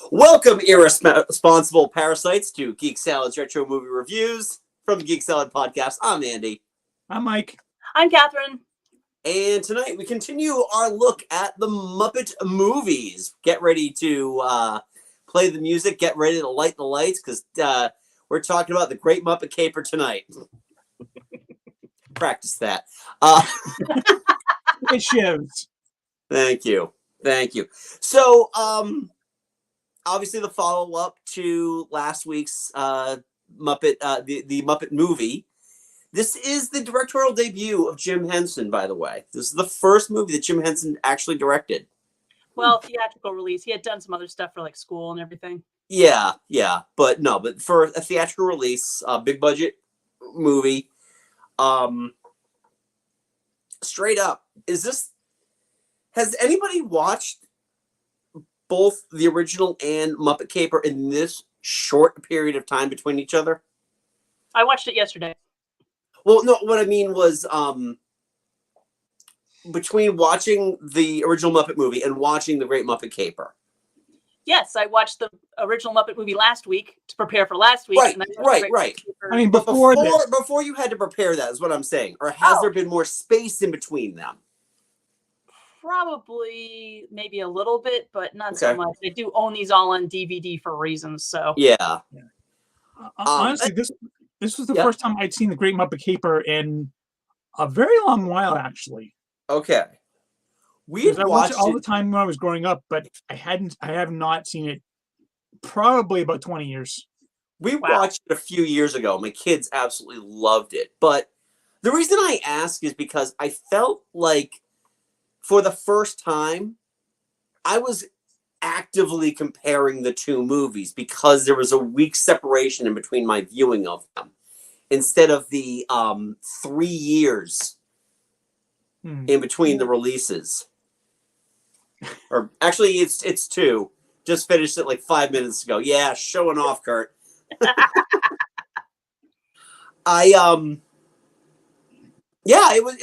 Welcome, irresponsible parasites, to Geek Salad's Retro Movie Reviews from the Geek Salad Podcast. I'm Andy. I'm Mike. I'm Katherine. And tonight we continue our look at the Muppet movies. Get ready to play the music. Get ready to light the lights, because we're talking about the Great Muppet Caper tonight. Practice that. It shows. Thank you. So, obviously the follow-up to last week's Muppet, the Muppet movie. This is the directorial debut of Jim Henson, by the way. This is the first movie that Jim Henson actually directed. Well, theatrical release. He had done some other stuff for like school and everything. Yeah. But for a theatrical release, big budget movie. Straight up, has anybody watched both the original and Muppet Caper in this short period of time between each other? I watched it yesterday. Well, no, what I mean was between watching the original Muppet movie and watching the Great Muppet Caper. Yes, I watched the original Muppet movie last week to prepare for last week. Right. I mean, But before before you had to prepare that is what I'm saying. Or has there been more space in between them? Probably maybe a little bit, but not so much. I do own these all on DVD for reasons, so. Yeah. Honestly, this was the first time I'd seen the Great Muppet Caper in a very long while, actually. Okay. I watched it all the time when I was growing up, but I have not seen it probably about 20 years. We watched it a few years ago. My kids absolutely loved it. But the reason I ask is because I felt like for the first time, I was actively comparing the two movies because there was a week's separation in between my viewing of them, instead of the 3 years in between the releases. Or actually, it's 2. Just finished it like 5 minutes ago. Yeah, showing off, Kurt. It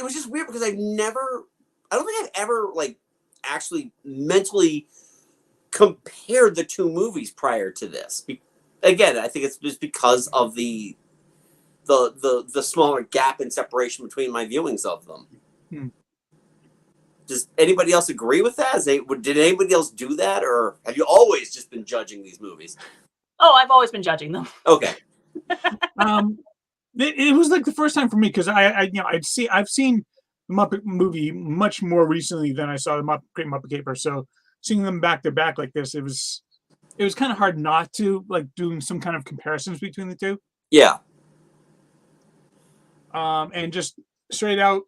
was just weird because I don't think I've ever actually mentally compared the two movies prior to this. Again, I think it's just because of the smaller gap in separation between my viewings of them. Does anybody else agree with that? Did anybody else do that, or have you always just been judging these movies? Oh, I've always been judging them. Okay. It was like the first time for me because I've seen the Muppet movie much more recently than I saw the Great Muppet Caper. So seeing them back to back like this, it was kind of hard not to doing some kind of comparisons between the two. Yeah. And just straight out,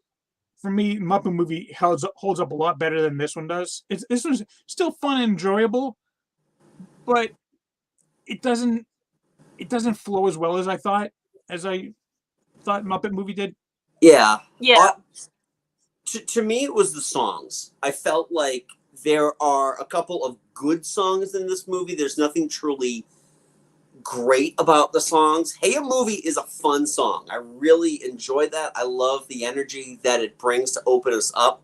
for me, Muppet movie holds up a lot better than this one does. This one's still fun and enjoyable, but it doesn't flow as well as I thought Muppet movie did. Yeah. Yeah. To me, it was the songs. I felt like there are a couple of good songs in this movie. There's nothing truly great about the songs. Hey, a Movie is a fun song. I really enjoy that. I love the energy that it brings to open us up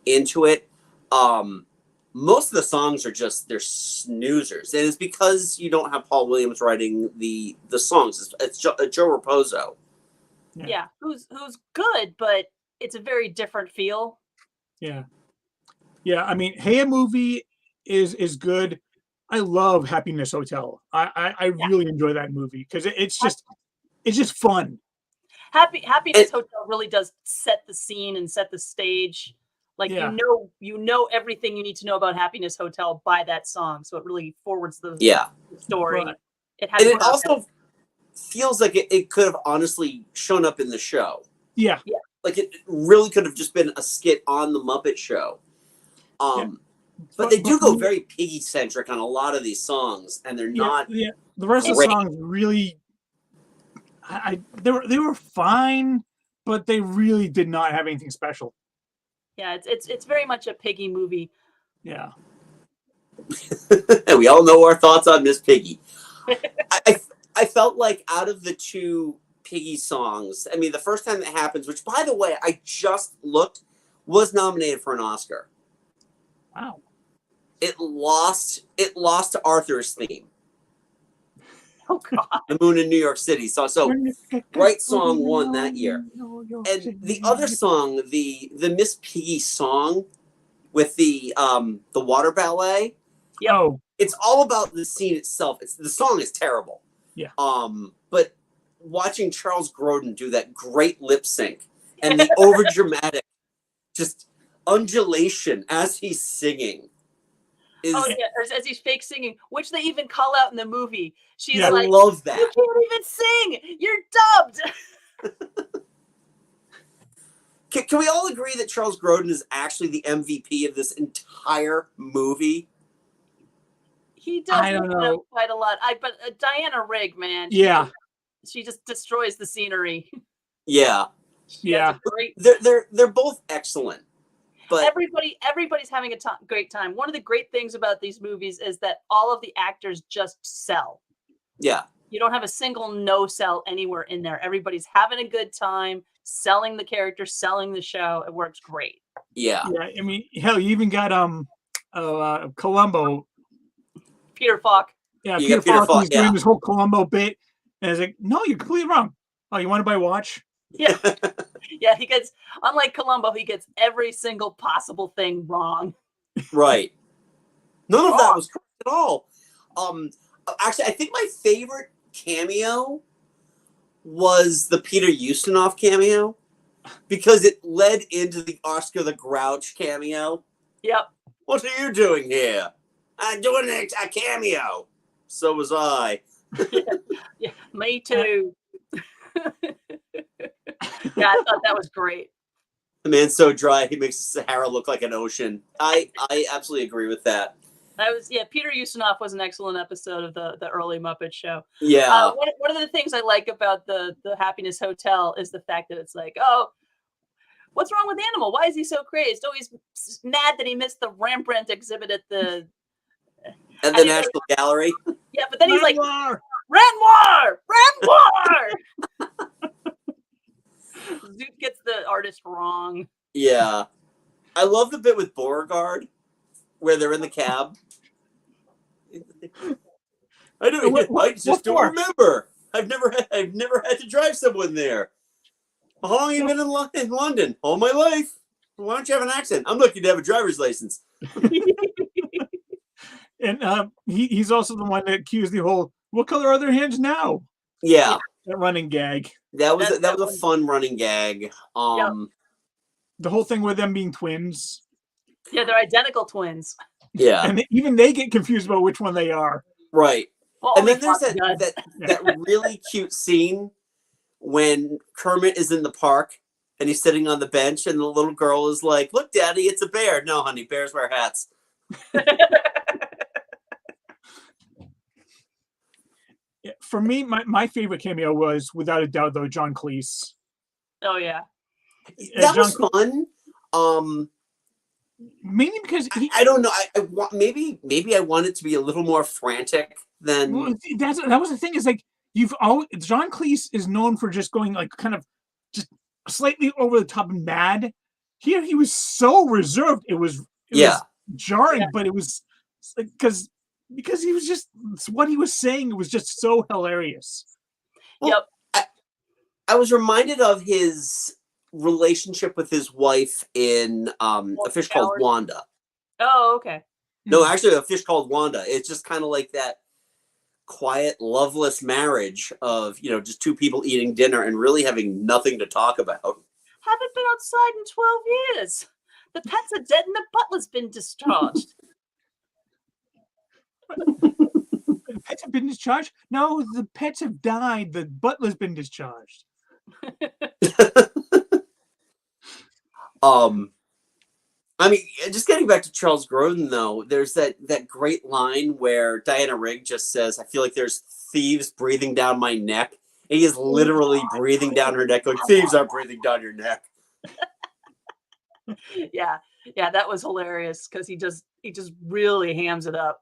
into it. Most of the songs they're snoozers, and it's because you don't have Paul Williams writing the songs. It's Joe Raposo. Yeah, who's good, but it's a very different feel. Yeah. I mean, Hey, a Movie is good. I love Happiness Hotel. I really enjoy that movie because it's just fun. Happiness Hotel really does set the scene and set the stage. You know everything you need to know about Happiness Hotel by that song, so it really forwards the story. Right. It also feels like it could have honestly shown up in the show. Yeah. Like it really could have just been a skit on the Muppet Show. But they do go very piggy-centric on a lot of these songs, and they're not. Yeah, the rest of the songs really, they were fine, but they really did not have anything special. Yeah, it's very much a piggy movie. Yeah. And we all know our thoughts on Miss Piggy. I felt like out of the two Piggy songs, I mean, the first time that happens, which by the way, I just looked, was nominated for an Oscar. Wow. it lost to Arthur's theme. Oh God. The Moon in New York City. So Right Song won that year. And the other song, the Miss Piggy song with the water ballet. Yep. Oh, it's all about the scene itself. The song is terrible. Yeah. But watching Charles Grodin do that great lip sync and the overdramatic just undulation as he's singing. Oh yeah, as he's fake singing, which they even call out in the movie. She's I like, love that. "You can't even sing. You're dubbed." Can we all agree that Charles Grodin is actually the MVP of this entire movie? He does quite a lot. But Diana Rigg, man, she just destroys the scenery. Yeah, they're both excellent. But everybody's having a great time. One of the great things about these movies is that all of the actors just sell. Yeah. You don't have a single no sell anywhere in there. Everybody's having a good time, selling the character, selling the show. It works great. Yeah. Yeah. I mean, hell, you even got Columbo. Peter Falk. Yeah, Peter Falk. He's doing this whole Columbo bit, and it's like, no, you're completely wrong. Oh, you want to buy a watch? Yeah. Yeah, he gets, unlike Columbo, he gets every single possible thing wrong. Right. None of that was correct at all. Actually, I think my favorite cameo was the Peter Ustinov cameo because it led into the Oscar the Grouch cameo. Yep. What are you doing here? I'm doing a cameo. So was I. Yeah, me too. Yeah, I thought that was great. The man's so dry, he makes Sahara look like an ocean. I absolutely agree with that. Peter Ustinov was an excellent episode of the early Muppet Show. Yeah. One of the things I like about the Happiness Hotel is the fact that it's like, oh, what's wrong with Animal? Why is he so crazy? Oh, he's mad that he missed the Rembrandt exhibit at the National Gallery. Yeah, but then he's like, Renoir! Zoot gets the artist wrong. Yeah. I love the bit with Beauregard where they're in the cab. I just don't remember. I've never had to drive someone there. How long have you been in London? All my life. Why don't you have an accent? I'm lucky to have a driver's license. And he's also the one that accused the whole, what color are their hands now? Yeah. That running gag. That was a fun running gag. The whole thing with them being twins. Yeah, they're identical twins. Yeah. And even they get confused about which one they are. Right. Well, and then there's that really cute scene when Kermit is in the park and he's sitting on the bench and the little girl is like, look, Daddy, it's a bear. No, honey, bears wear hats. For me, my favorite cameo was, without a doubt, though, John Cleese. Oh, yeah. That was fun. Mainly because I don't know. Maybe I want it to be a little more frantic than. Well, that was the thing. Is like John Cleese is known for just going like kind of just slightly over the top and mad. Here he was so reserved. It was jarring, but it was because he was just what he was saying. It was just so hilarious. Well, yep. I was reminded of his relationship with his wife in A Fish Called Wanda. Oh, okay. No, actually, A Fish Called Wanda. It's just kind of like that quiet, loveless marriage of, just two people eating dinner and really having nothing to talk about. Haven't been outside in 12 years. The pets are dead and the butler's been discharged. The pets have been discharged? No, the pets have died. The butler's been discharged. I mean, just getting back to Charles Grodin, though, there's that great line where Diana Rigg just says, I feel like there's thieves breathing down my neck. And he is literally breathing down her neck, like, thieves are breathing down your neck. Yeah, that was hilarious because he just really hams it up.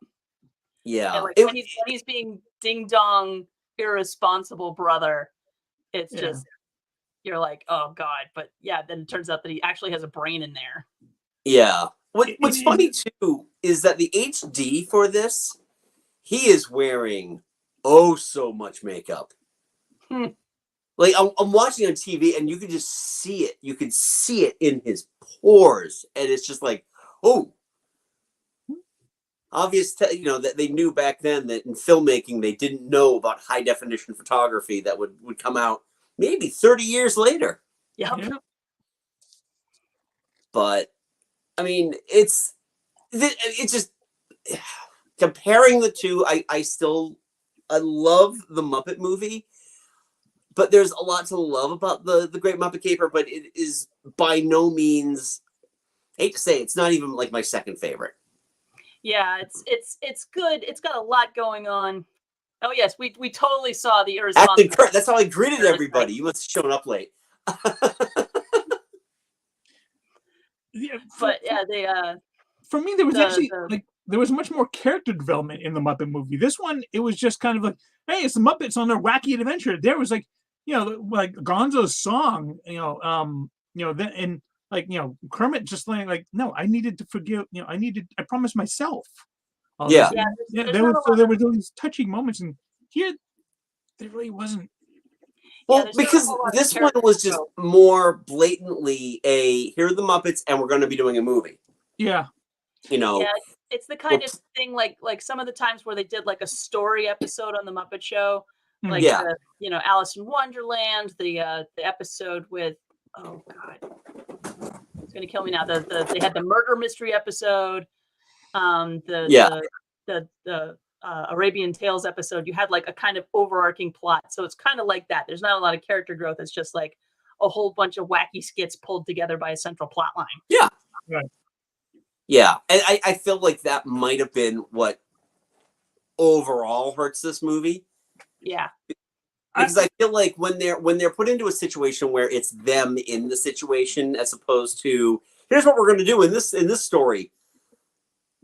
Yeah. And like when he's being ding-dong, irresponsible brother, it's just, you're like, oh, God. But yeah, then it turns out that he actually has a brain in there. Yeah. What's funny too is that the HD for this, he is wearing oh so much makeup. Like I'm watching on TV and you can just see it. You can see it in his pores, and it's just like, oh, obvious. That they knew back then that in filmmaking they didn't know about high definition photography that would come out maybe 30 years later. Yep. Yeah. But I mean, it's just comparing the two. I love the Muppet movie, but there's a lot to love about the Great Muppet Caper. But it is by no means. I hate to say it's not even like my second favorite. Yeah, it's good. It's got a lot going on. Oh yes, we totally saw the irresponsible. Actually, Kurt, that's how I greeted everybody. You must have shown up late. Yeah, But yeah, they for me there was there was much more character development in the Muppet movie. This one, it was just kind of like, hey, it's the Muppets on their wacky adventure. There was like Gonzo's song, then and Kermit just like, no, I needed to forgive, I promised myself. Yeah. There were these touching moments, and here there really wasn't. Well, because this one was just more blatantly here are the Muppets, and we're going to be doing a movie. Yeah. Yeah, it's the kind of thing like some of the times where they did like a story episode on the Muppet Show, like Alice in Wonderland, the episode with oh god, it's gonna kill me now. They had the murder mystery episode, the Arabian Tales episode. You had like a kind of overarching plot, so it's kind of like that. There's not a lot of character growth. It's just like a whole bunch of wacky skits pulled together by a central plot line. Yeah. Right. Yeah, and I feel like that might have been what overall hurts this movie. Yeah, because I feel like when they're put into a situation where it's them in the situation as opposed to here's what we're going to do in this story.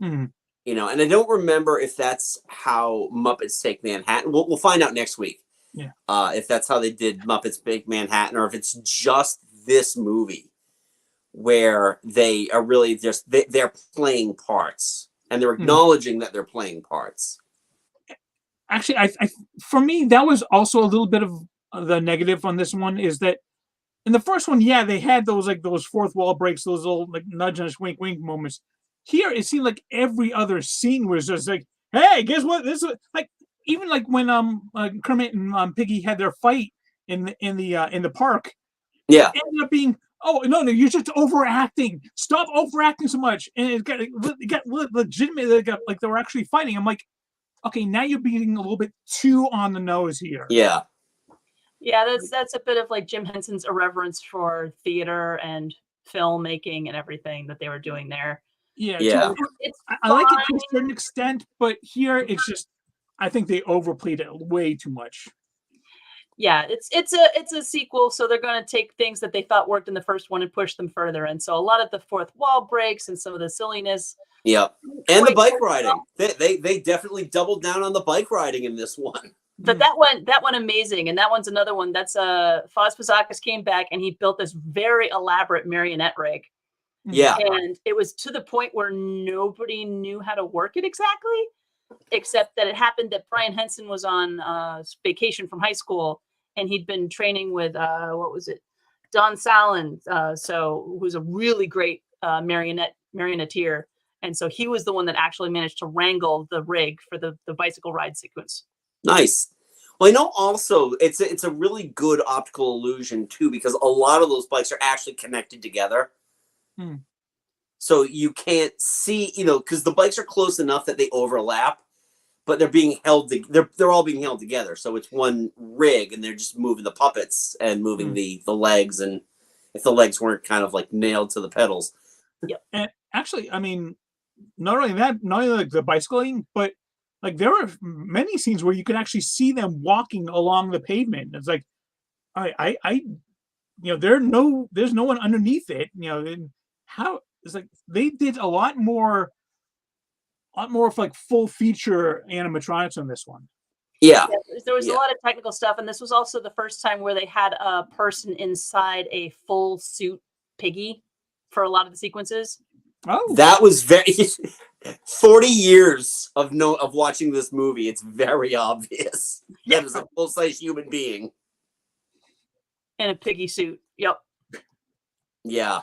Mm-hmm. And I don't remember if that's how Muppets Take Manhattan. We'll find out next week. Yeah, if that's how they did Muppets Take Manhattan, or if it's just this movie where they are really just they're playing parts and they're acknowledging that they're playing parts. Actually, I for me that was also a little bit of the negative on this one, is that in the first one, yeah, they had those fourth wall breaks, those little like nudge and wink wink moments. Here it seemed like every other scene was just like, hey, guess what? This is like, even like when Kermit and Piggy had their fight in the park. Yeah, it ended up being, oh no, you're just overacting. Stop overacting so much, and it got legitimate. Like they were actually fighting. I'm like, okay, now you're being a little bit too on the nose here. Yeah, that's a bit of like Jim Henson's irreverence for theater and filmmaking and everything that they were doing there. Yeah. I like it to a certain extent, but here it's just, I think they overplayed it way too much. Yeah, it's a sequel, so they're going to take things that they thought worked in the first one and push them further. And so a lot of the fourth wall breaks and some of the silliness. Yeah, and the bike riding. They definitely doubled down on the bike riding in this one. But that one amazing, and that one's another one. That's Foz Pazakis came back and he built this very elaborate marionette rig. Yeah, and it was to the point where nobody knew how to work it exactly, except that it happened that Brian Henson was on vacation from high school, and he'd been training with Don Salin, who's a really great marionneteer, and so he was the one that actually managed to wrangle the rig for the bicycle ride sequence. Nice. Well, I know also it's a really good optical illusion too, because a lot of those bikes are actually connected together. So you can't see, because the bikes are close enough that they overlap, but they're being held. They're all being held together. So it's one rig, and they're just moving the puppets and moving the legs. And if the legs weren't kind of like nailed to the pedals. Yep. And actually, I mean, not only like the bicycling, but like there were many scenes where you could actually see them walking along the pavement. It's like, there's no one underneath it. And how it's like they did a lot more of like full feature animatronics on this one. Yeah, there was a lot of technical stuff, and this was also the first time where they had a person inside a full suit Piggy for a lot of the sequences. Oh, That was very 40 years of watching this movie. It's very obvious that is a full-size human being in a piggy suit. Yep. Yeah,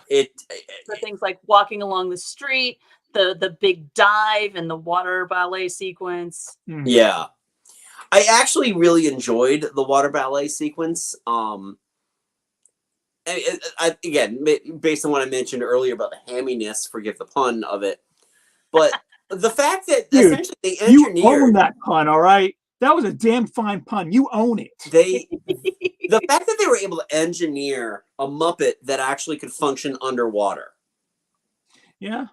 For things like walking along the street, the big dive and the water ballet sequence. Yeah, I actually really enjoyed the water ballet sequence. Again, based on what I mentioned earlier about the hamminess, forgive the pun of it, but the fact that dude, essentially they you own engineered that pun, all right? That was a damn fine pun. You own it. the fact that they were able to engineer a Muppet that actually could function underwater. Yeah.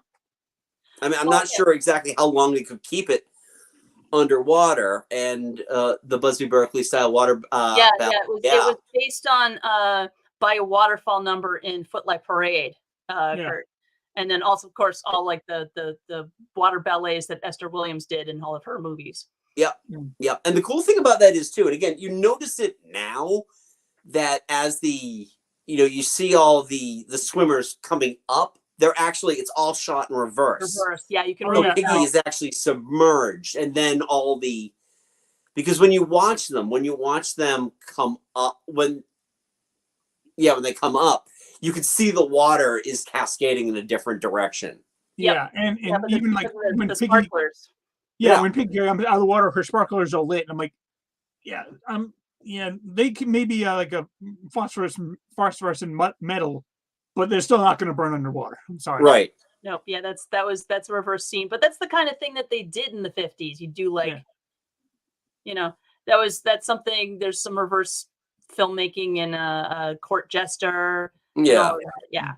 I mean, I'm not sure exactly how long they could keep it underwater, and the Busby Berkeley style water. It was based on by a waterfall number in Footlight Parade, Kurt. And then also, of course, all like the water ballets that Esther Williams did in all of her movies. Yep. Yep. And the cool thing about that is too, and again, you notice it now that as you see all the swimmers coming up, they're actually, it's all shot in reverse. Yeah, you can really Piggy is actually submerged, and then because when you watch them come up, when they come up, you can see the water is cascading in a different direction. Yeah, and even like when the Piggy, sparklers. when Piggy comes out of the water, her sparklers are lit, and I'm like, they can maybe like a phosphorescent metal, but they're still not going to burn underwater. I'm sorry. Right. No, yeah, that's a reverse scene, but that's the kind of thing that they did in the 50s. You do that's something. There's some reverse filmmaking in a Court Jester. Yeah. Yeah.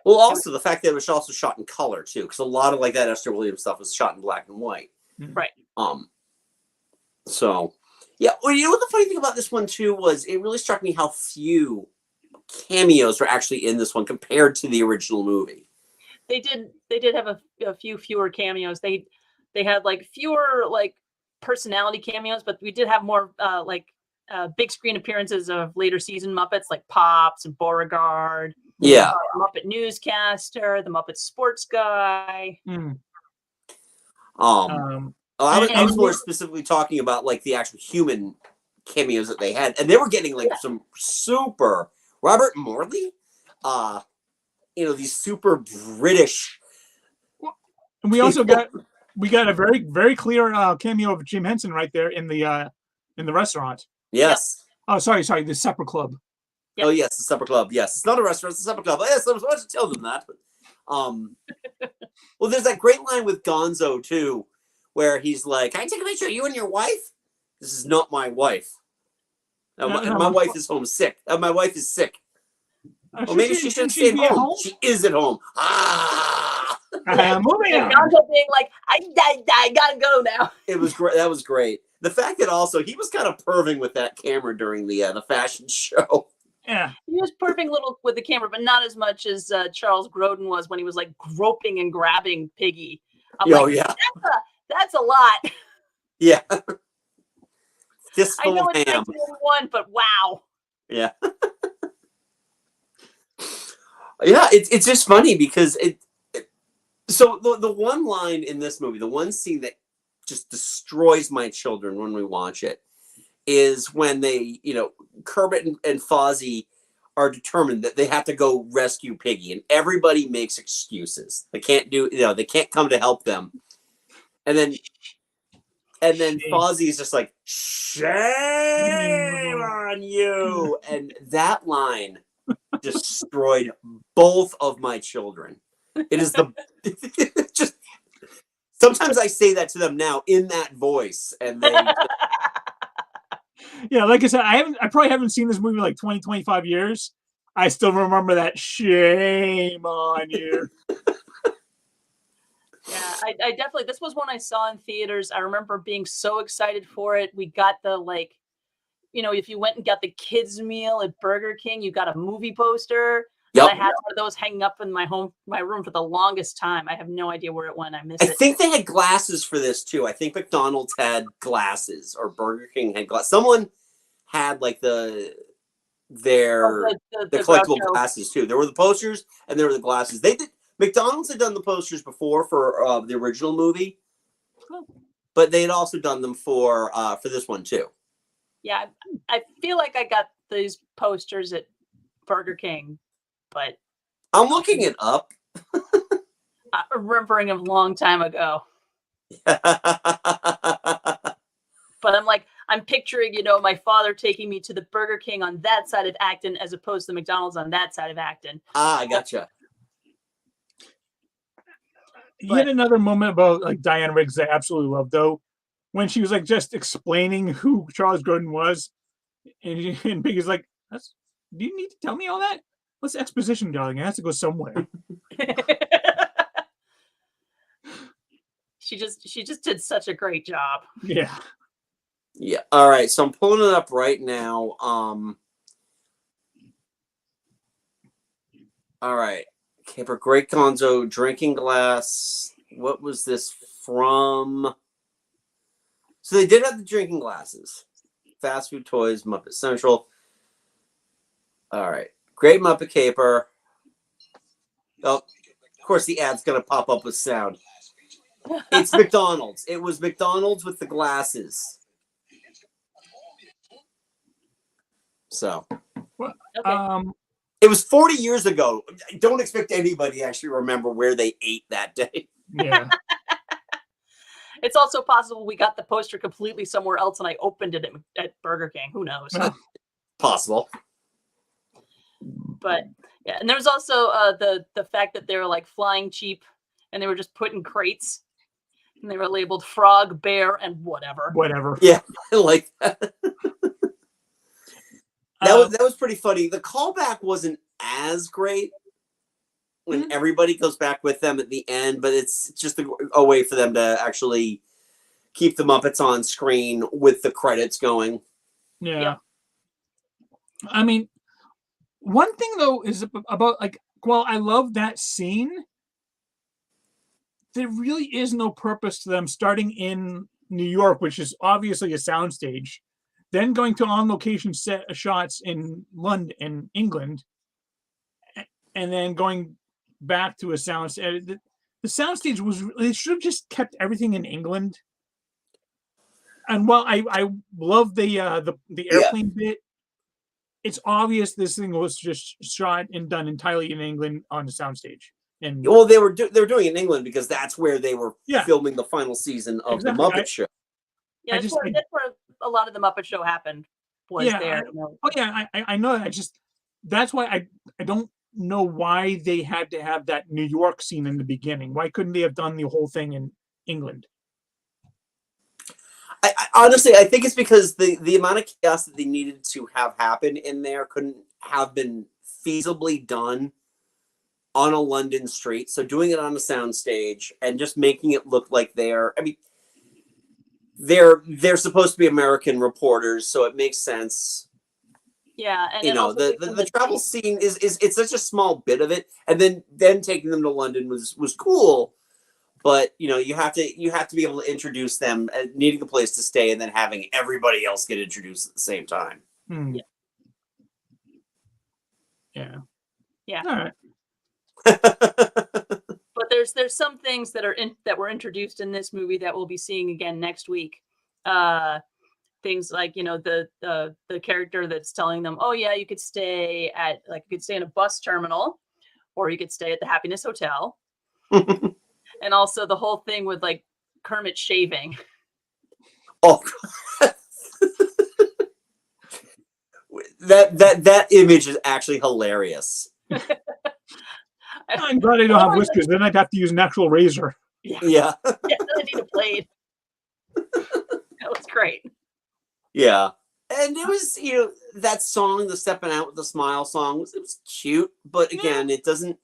Well, also the fact that it was also shot in color too, because a lot of like that Esther Williams stuff was shot in black and white. Right. So, yeah. Well, you know what the funny thing about this one too was it really struck me how few cameos were actually in this one compared to the original movie. They did have a few fewer cameos. They had like fewer like personality cameos, but we did have more big screen appearances of later season Muppets like Pops and Beauregard. Yeah. Muppet Newscaster, the Muppet Sports Guy. I was more specifically talking about like the actual human cameos that they had, and they were getting like some super Robert Morley, these super British. And we also got a very, very clear cameo of Jim Henson right there in the restaurant. Yes. Yep. Oh, sorry, the supper club. Yep. Oh yes, the supper club. Yes, it's not a restaurant; it's a supper club. Yes, I was about to tell them that. But, well, there's that great line with Gonzo too, where he's like, "Can I take a picture of you and your wife?" This is not my wife. My wife is homesick. My wife is sick. Well, maybe she shouldn't stay at home. She is at home. Moving on. Gonzo being like, I gotta go now. It was great. That was great. The fact that also he was kind of perving with that camera during the fashion show. Yeah, he was perving little with the camera, but not as much as Charles Grodin was when he was like groping and grabbing Piggy. Yeah, that's a lot. Yeah, I know it's 1981, but wow. Yeah, yeah. It's just funny because so the one line in this movie, the one scene that just destroys my children when we watch it, is when they, Kermit and Fozzie are determined that they have to go rescue Piggy, and everybody makes excuses. They can't they can't come to help them. And then Fozzie is just like, "Shame on you." And that line destroyed both of my children. It is just sometimes I say that to them now in that voice, and they yeah, like I said, I probably haven't seen this movie like 20, 25 years. I still remember that shame on you. Yeah, I definitely, this was one I saw in theaters. I remember being so excited for it. We got the if you went and got the kids meal at Burger King, you got a movie poster. Yep. I had one of those hanging up in my room for the longest time. I have no idea where it went. I missed it. I think they had glasses for this too. I think McDonald's had glasses, or Burger King had glasses. Someone had like their collectible glasses too. There were the posters and there were the glasses. They did. McDonald's had done the posters before for the original movie, but they had also done them for this one too. Yeah, I feel like I got these posters at Burger King, but I'm looking it up. Remembering a long time ago. But I'm picturing, my father taking me to the Burger King on that side of Acton as opposed to McDonald's on that side of Acton. I gotcha. Yet another moment about like Diane Riggs I absolutely love, though, when she was like just explaining who Charles Grodin was, and Piggy's like, "Do you need to tell me all that? What's exposition, darling? It has to go somewhere." She just did such a great job. Yeah. Yeah. All right. So I'm pulling it up right now. All right. Caper, Great Gonzo, drinking glass. What was this from? So they did have the drinking glasses. Fast food toys, Muppet Central. All right. Great Muppet Caper. Oh, of course the ad's going to pop up with sound. It's McDonald's. It was McDonald's with the glasses. So. Okay. It was 40 years ago. I don't expect anybody to actually remember where they ate that day. Yeah. It's also possible we got the poster completely somewhere else and I opened it at Burger King. Who knows? Possible. But yeah, and there was also the fact that they were like flying cheap and they were just put in crates and they were labeled frog, bear, and whatever. Whatever. Yeah, I like that. That was pretty funny. The callback wasn't as great when everybody goes back with them at the end, but it's just a way for them to actually keep the Muppets on screen with the credits going. Yeah. Yep. I mean, one thing though is about like, while I love that scene, there really is no purpose to them starting in New York, which is obviously a soundstage, then going to on-location set shots in London, in England, and then going back to a soundstage. The soundstage they should have just kept everything in England. And while I love the airplane bit, it's obvious this thing was just shot and done entirely in England on the soundstage. And well, they were doing it in England because that's where they were filming the final season of the Muppet Show. Yeah, that's where a lot of the Muppet Show happened. Was there? I know that. That's why I don't know why they had to have that New York scene in the beginning. Why couldn't they have done the whole thing in England? I honestly, I think it's because the amount of chaos that they needed to have happen in there couldn't have been feasibly done on a London street. So doing it on a soundstage and just making it look like they're supposed to be American reporters, so it makes sense. Yeah, and the travel scene is it's such a small bit of it, and then taking them to London was cool. But you have to be able to introduce them, needing a place to stay, and then having everybody else get introduced at the same time. Yeah. All right. But there's some things that were introduced in this movie that we'll be seeing again next week. Things like the character that's telling them, oh yeah, you could stay in a bus terminal, or you could stay at the Happiness Hotel. And also the whole thing with like Kermit shaving. Oh, that image is actually hilarious. I'm glad I don't have whiskers. Then I'd have to use an actual razor. Yeah. Yeah, then I need a blade. That was great. Yeah. And it was, that song, the Stepping Out with the Smile song, it was cute, but again, it doesn't.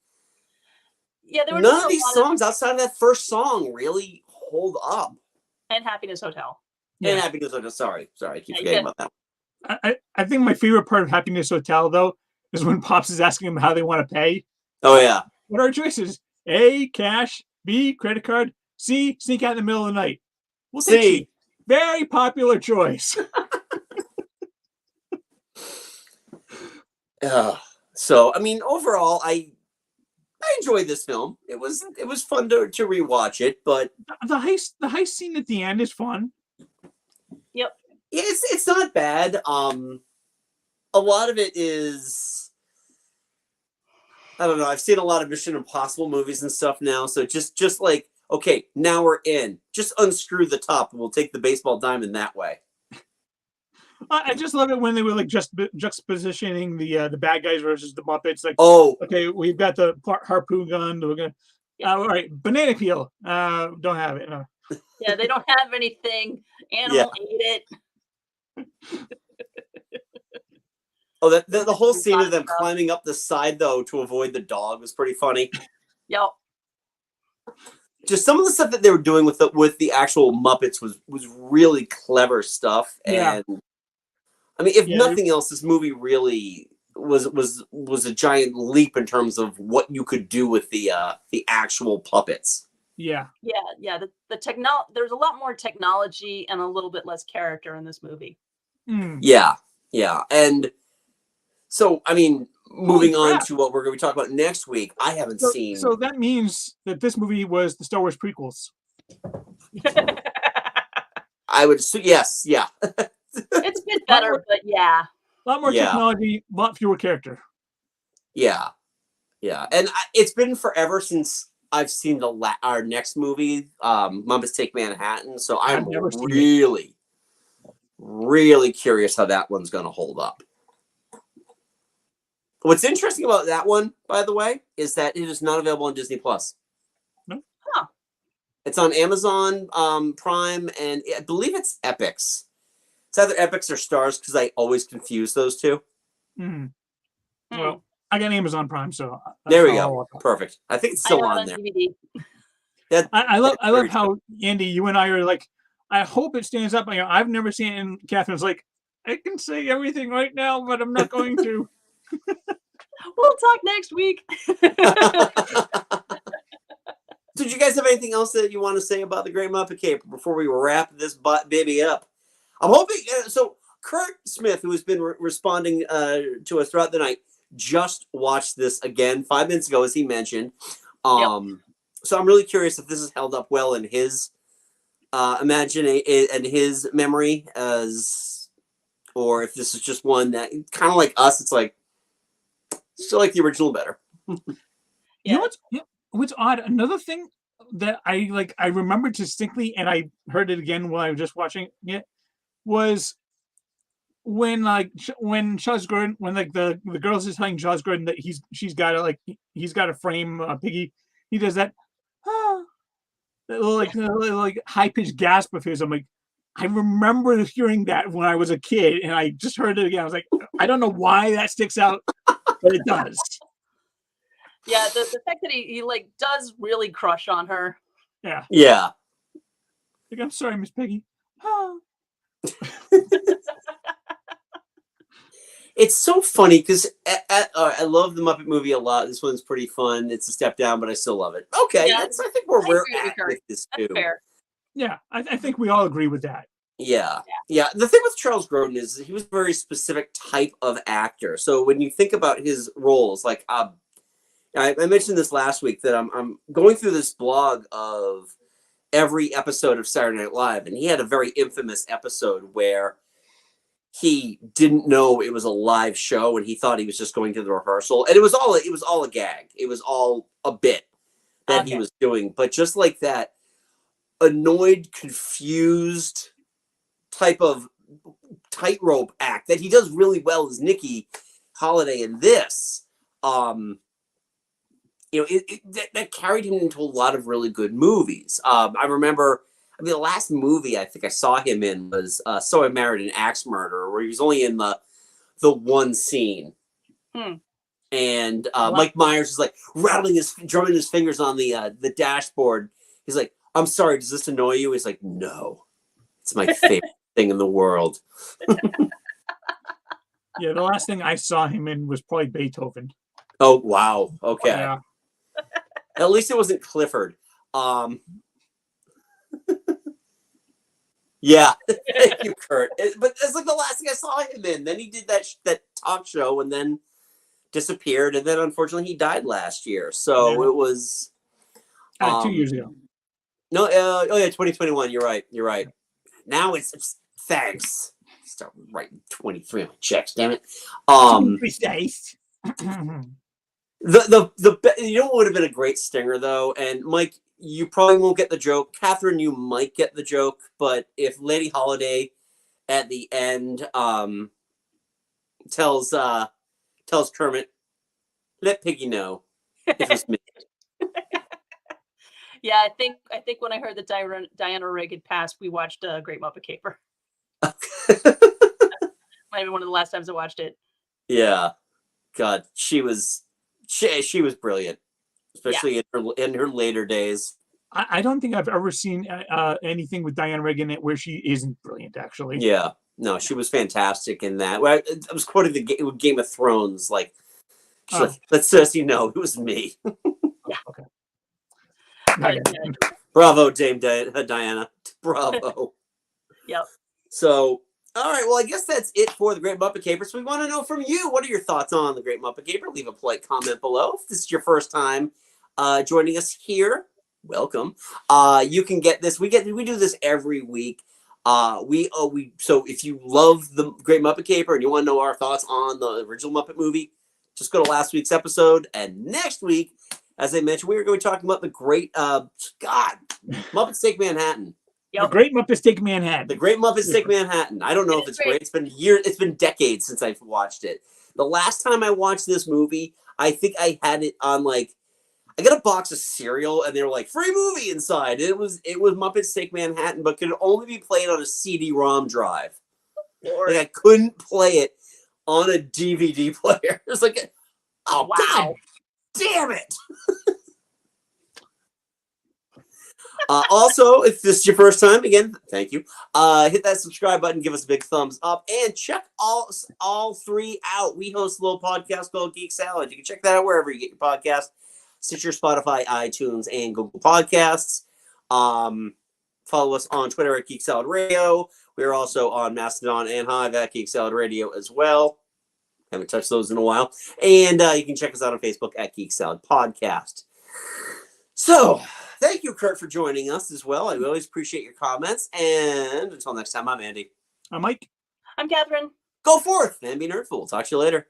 Yeah, there were none of these songs outside of that first song really hold up. And Happiness Hotel. And Happiness Hotel. Sorry, I keep forgetting about that. I think my favorite part of Happiness Hotel, though, is when Pops is asking them how they want to pay. Oh, yeah. What are our choices? A, cash. B, credit card. C, sneak out in the middle of the night. We'll take C. Very popular choice. So, I mean, overall, I I enjoyed this film. It was fun to rewatch it, but the heist scene at the end is fun. Yep. Yeah, it's not bad. A lot of it is, I don't know. I've seen a lot of Mission Impossible movies and stuff now, so just like, okay, now we're in. Just unscrew the top, and we'll take the baseball diamond that way. I just love it when they were like just juxtapositioning the bad guys versus the Muppets. Like, Oh, okay, we've got the harpoon gun. We're gonna, all right, banana peel. Don't have it. No. Yeah, they don't have anything. Animal ate it. Oh, the whole scene of them climbing up the side though to avoid the dog was pretty funny. Yep. Just some of the stuff that they were doing with the actual Muppets was really clever stuff. Yeah. And I mean, if nothing else, this movie really was a giant leap in terms of what you could do with the actual puppets. Yeah. The there's a lot more technology and a little bit less character in this movie. Yeah, and so I mean, moving on to what we're going to talk about next week, I haven't seen. So that means that this movie was the Star Wars prequels. I would assume, yes, yeah. It's a bit better, but yeah. A lot more technology, a lot fewer character. Yeah. And it's been forever since I've seen our next movie, Muppets Take Manhattan. So I'm really curious how that one's going to hold up. What's interesting about that one, by the way, is that it is not available on Disney Plus. No. Huh. It's on Amazon Prime, and I believe it's Epix. It's either Epix or Stars because I always confuse those two. Well, I got Amazon Prime, so there we go. Perfect. I think it's still on there. DVD. I love how Andy, you and I are like, I hope it stands up. I've never seen it, and Catherine's like, I can say everything right now, but I'm not going to. We'll talk next week. Did you guys have anything else that you want to say about the Great Muppet Caper before we wrap this baby up? I'm hoping so. Kurt Smith, who has been responding to us throughout the night, just watched this again 5 minutes ago, as he mentioned. So I'm really curious if this has held up well in his imagination and his memory, or if this is just one that kind of like us. It's like still like the original better. You know what's odd? Another thing that I remember distinctly, and I heard it again while I was just watching it, was when Charles Grodin, when like the girls is telling Charles Grodin that he's got to frame Piggy, he does that that little high pitched gasp of his. I'm like, I remember hearing that when I was a kid, and I just heard it again. I was like, I don't know why that sticks out, but it does. Yeah, the fact that he like does really crush on her. Yeah. Like, I'm sorry, Miss Piggy. It's so funny because I love the Muppet movie a lot. This one's pretty fun. It's a step down, but I still love it. Okay, I think we're at with this too. That's fair. Yeah, I think we all agree with that. Yeah. The thing with Charles Grodin is he was a very specific type of actor. So when you think about his roles, like I mentioned this last week that I'm going through this blog of every episode of Saturday Night Live, and he had a very infamous episode where he didn't know it was a live show and he thought he was just going to the rehearsal, and it was all a gag. It was all a bit that he was doing, but just like that annoyed, confused type of tightrope act that he does really well as Nikki Holiday in this. That carried him into a lot of really good movies. I remember, the last movie I think I saw him in was So I Married an Axe Murderer, where he was only in the one scene. And Mike Myers is like drumming his fingers on the dashboard. He's like, I'm sorry, does this annoy you? He's like, no, it's my favorite thing in the world. Yeah, the last thing I saw him in was probably Beethoven. Oh, wow. Okay. Yeah. At least it wasn't Clifford. Yeah. Thank you, Kurt. But it's like the last thing I saw him in. Then he did that talk show, and then disappeared, and then unfortunately he died last year. So it was 2 years ago. No, 2021. You're right. Now it's thanks. Start writing 23 on my checks, damn it. Precise. The you know what would have been a great stinger though, and Mike, you probably won't get the joke. Catherine, you might get the joke, but if Lady Holiday at the end tells Kermit, let Piggy know it was me. Yeah, I think when I heard that Diana Rigg had passed, we watched Great Muppet Caper. Might have been one of the last times I watched it. Yeah, God, she was brilliant, especially in her later days. I don't think I've ever seen anything with Diana Rigg in it where she isn't brilliant. Actually, yeah, no, she was fantastic in that. I was quoting the Game of Thrones, like, let's just it was me. Yeah, okay. Bravo, Dame Diana. Bravo. Yep. So, all right. Well, I guess that's it for the Great Muppet Caper. So we want to know from you, what are your thoughts on the Great Muppet Caper? Leave a polite comment below. If this is your first time joining us here, welcome. You can get this. We do this every week. So if you love the Great Muppet Caper and you want to know our thoughts on the original Muppet movie, just go to last week's episode. And next week, as I mentioned, we are going to be talking about the great Muppet Steak Manhattan. Yep. The Great Muppet Steak Manhattan. The Great Muppet Steak Manhattan. I don't know if it's great. It's been years. It's been decades since I've watched it. The last time I watched this movie, I think I had it on I got a box of cereal and they were like free movie inside. It was Muppet Steak Manhattan, but could only be played on a CD-ROM drive. I couldn't play it on a DVD player. It's like, oh wow. God damn it. Also, if this is your first time, again, thank you. Hit that subscribe button, give us a big thumbs up, and check all three out. We host a little podcast called Geek Salad. You can check that out wherever you get your podcast. Stitcher, Spotify, iTunes, and Google Podcasts. Follow us on Twitter at Geek Salad Radio. We're also on Mastodon and Hive at Geek Salad Radio as well. Haven't touched those in a while. And you can check us out on Facebook at Geek Salad Podcast. So, thank you, Kurt, for joining us as well. I always appreciate your comments. And until next time, I'm Andy. I'm Mike. I'm Catherine. Go forth and be nerdful. Talk to you later.